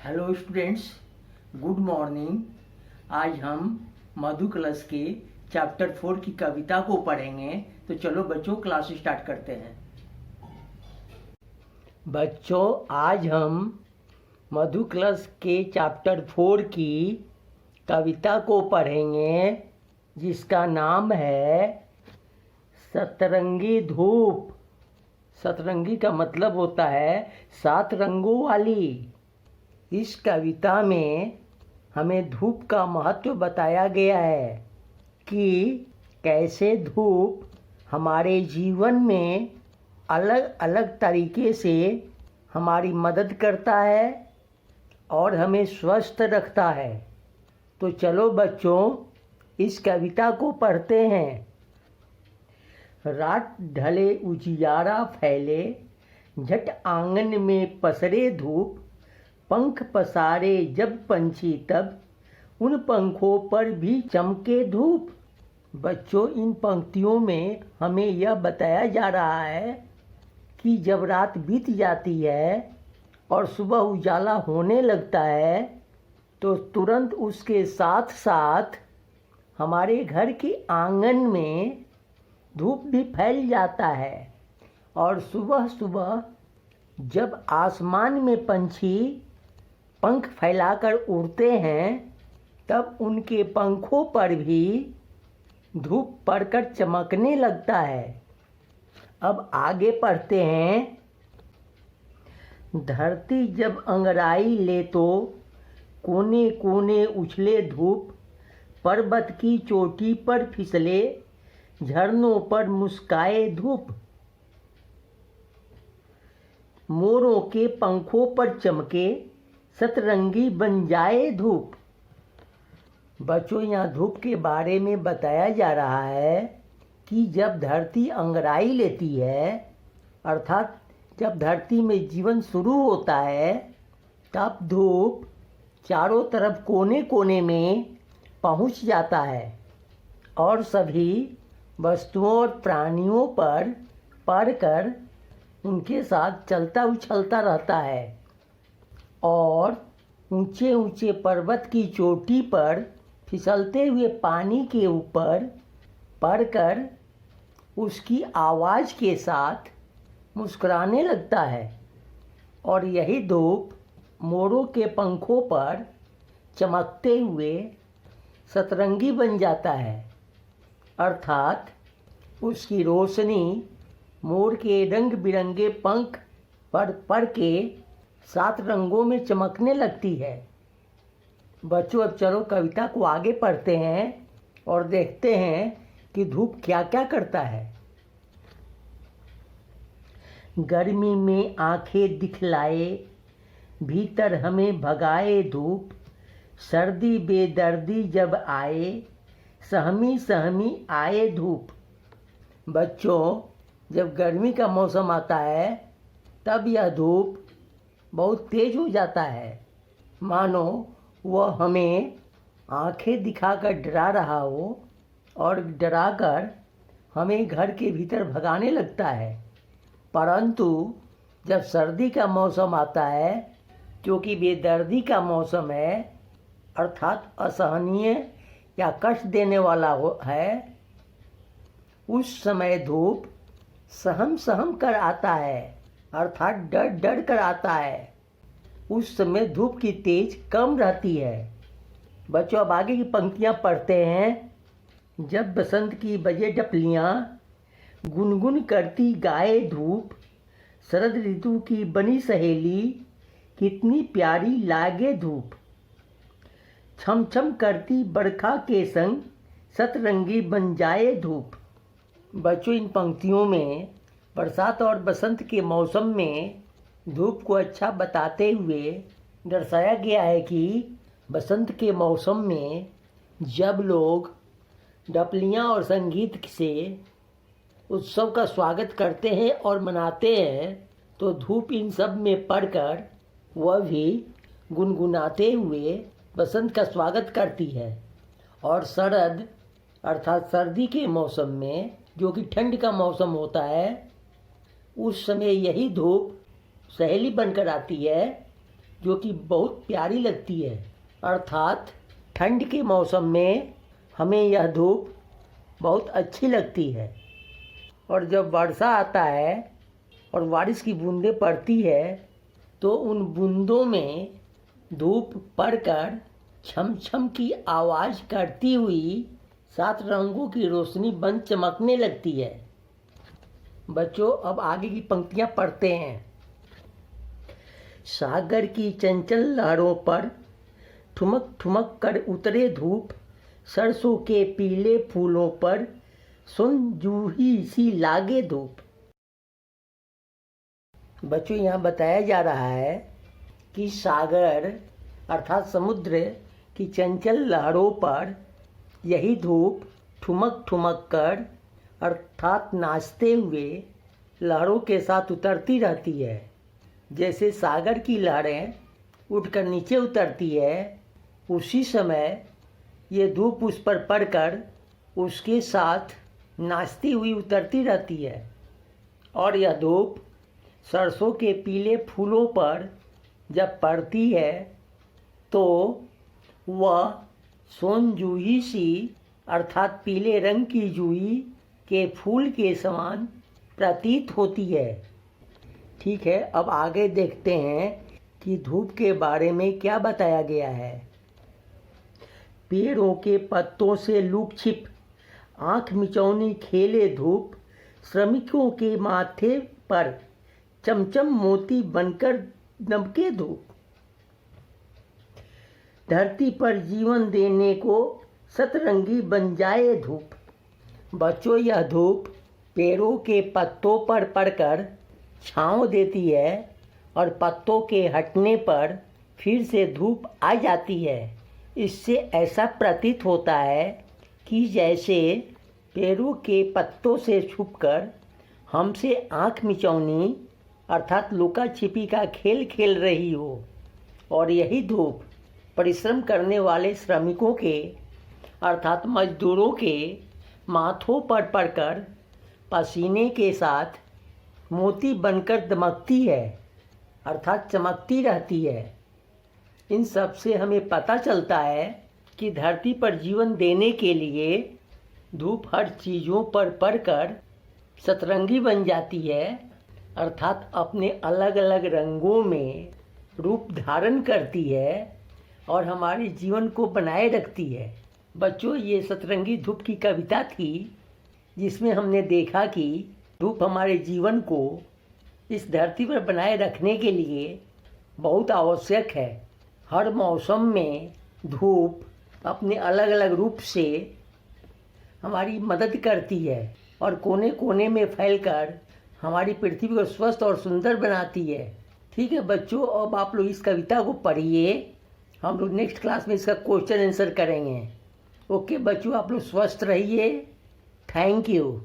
Hello students, good morning. आज हम मधु कलश के चैप्टर 4 की कविता को पढ़ेंगे। तो चलो बच्चों, क्लास स्टार्ट करते हैं। बच्चों, आज हम मधु कलश के चैप्टर 4 की कविता को पढ़ेंगे, जिसका नाम है सतरंगी धूप। सतरंगी का मतलब होता है 7 रंगों वाली। इस कविता में हमें धूप का महत्व बताया गया है कि कैसे धूप हमारे जीवन में अलग अलग तरीके से हमारी मदद करता है और हमें स्वस्थ रखता है। तो चलो बच्चों, इस कविता को पढ़ते हैं। रात ढले उजियारा फैले, झट आंगन में पसरे धूप। पंख पसारे जब पंछी तब, उन पंखों पर भी चमके धूप। बच्चों, इन पंक्तियों में हमें यह बताया जा रहा है कि जब रात बीत जाती है और सुबह उजाला होने लगता है, तो तुरंत उसके साथ साथ हमारे घर के आंगन में धूप भी फैल जाता है। और सुबह सुबह जब आसमान में पंछी पंख फैलाकर उड़ते हैं, तब उनके पंखों पर भी धूप पड़कर चमकने लगता है। अब आगे पढ़ते हैं। धरती जब अंगड़ाई ले तो कोने कोने उछले धूप। पर्वत की चोटी पर फिसले, झरनों पर मुस्काए धूप। मोरों के पंखों पर चमके, सतरंगी बन जाए धूप। बच्चों, यहाँ धूप के बारे में बताया जा रहा है कि जब धरती अंगड़ाई लेती है, अर्थात जब धरती में जीवन शुरू होता है, तब धूप चारों तरफ कोने कोने में पहुँच जाता है और सभी वस्तुओं और प्राणियों पर पड़कर उनके साथ चलता उछलता रहता है। और ऊंचे ऊंचे पर्वत की चोटी पर फिसलते हुए पानी के ऊपर पड़कर उसकी आवाज़ के साथ मुस्कुराने लगता है। और यही धूप मोरों के पंखों पर चमकते हुए सतरंगी बन जाता है, अर्थात उसकी रोशनी मोर के रंग बिरंगे पंख पर पड़ के 7 रंगों में चमकने लगती है। बच्चों, अब चलो कविता को आगे पढ़ते हैं और देखते हैं कि धूप क्या क्या करता है। गर्मी में आंखें दिखलाए, भीतर हमें भगाए धूप। सर्दी बेदर्दी जब आए, सहमी सहमी आए धूप। बच्चों, जब गर्मी का मौसम आता है, तब यह धूप बहुत तेज हो जाता है, मानो वह हमें आंखें दिखाकर डरा रहा हो और डराकर हमें घर के भीतर भगाने लगता है। परंतु जब सर्दी का मौसम आता है, क्योंकि बेदर्दी का मौसम है, अर्थात असहनीय या कष्ट देने वाला है, उस समय धूप सहम सहम कर आता है, अर्थात डर डर कर आता है। उस समय धूप की तेज कम रहती है। बच्चों, अब आगे की पंक्तियाँ पढ़ते हैं। जब बसंत की बजे डपलियाँ, गुनगुन करती गाए धूप। शरद ऋतु की बनी सहेली, कितनी प्यारी लागे धूप। छम छम करती बरखा के संग, सतरंगी बन जाए धूप। बच्चों, इन पंक्तियों में बरसात और बसंत के मौसम में धूप को अच्छा बताते हुए दर्शाया गया है कि बसंत के मौसम में जब लोग डपलियाँ और संगीत से उत्सव का स्वागत करते हैं और मनाते हैं, तो धूप इन सब में पड़कर वह भी गुनगुनाते हुए बसंत का स्वागत करती है। और शरद अर्थात सर्दी के मौसम में, जो कि ठंड का मौसम होता है, उस समय यही धूप सहेली बनकर आती है जो कि बहुत प्यारी लगती है। अर्थात ठंड के मौसम में हमें यह धूप बहुत अच्छी लगती है। और जब वर्षा आता है और बारिश की बूंदें पड़ती है तो उन बूंदों में धूप पड़कर छम छम की आवाज़ करती हुई 7 रंगों की रोशनी बन चमकने लगती है। बच्चों, अब आगे की पंक्तियां पढ़ते हैं। सागर की चंचल लहरों पर ठुमक ठुमक कर उतरे धूप, सरसों के पीले फूलों पर सुन जूही सी लागे धूप। बच्चों, यहाँ बताया जा रहा है कि सागर अर्थात समुद्र की चंचल लहरों पर यही धूप ठुमक ठुमक कर अर्थात नाचते हुए लहरों के साथ उतरती रहती है। जैसे सागर की लहरें उठकर नीचे उतरती है, उसी समय ये धूप उस पर पड़कर उसके साथ नाचती हुई उतरती रहती है। और यह धूप सरसों के पीले फूलों पर जब पड़ती है तो वह सोन जूही सी अर्थात पीले रंग की जूही के फूल के समान प्रतीत होती है। ठीक है, अब आगे देखते हैं कि धूप के बारे में क्या बताया गया है। पेड़ों के पत्तों से लुक छिप आँख मिचौनी खेले धूप, श्रमिकों के माथे पर चमचम मोती बनकर दमके धूप, धरती पर जीवन देने को सतरंगी बन जाए धूप। बच्चों, यह धूप पेड़ों के पत्तों पर पड़कर छांव देती है और पत्तों के हटने पर फिर से धूप आ जाती है। इससे ऐसा प्रतीत होता है कि जैसे पेड़ों के पत्तों से छुपकर हमसे आँख मिचौनी अर्थात लुका छिपी का खेल खेल रही हो। और यही धूप परिश्रम करने वाले श्रमिकों के अर्थात मजदूरों के माथों पर पड़कर पसीने के साथ मोती बनकर दमकती है अर्थात चमकती रहती है। इन सब से हमें पता चलता है कि धरती पर जीवन देने के लिए धूप हर चीज़ों पर पड़कर सतरंगी बन जाती है अर्थात अपने अलग अलग रंगों में रूप धारण करती है और हमारे जीवन को बनाए रखती है। बच्चों, ये सतरंगी धूप की कविता थी जिसमें हमने देखा कि धूप हमारे जीवन को इस धरती पर बनाए रखने के लिए बहुत आवश्यक है। हर मौसम में धूप अपने अलग अलग रूप से हमारी मदद करती है और कोने कोने में फैलकर हमारी पृथ्वी को स्वस्थ और सुंदर बनाती है। ठीक है बच्चों, अब आप लोग इस कविता को पढ़िए। हम लोग नेक्स्ट क्लास में इसका क्वेश्चन आंसर करेंगे। ओके बच्चों, आप लोग स्वस्थ रहिए। Thank you.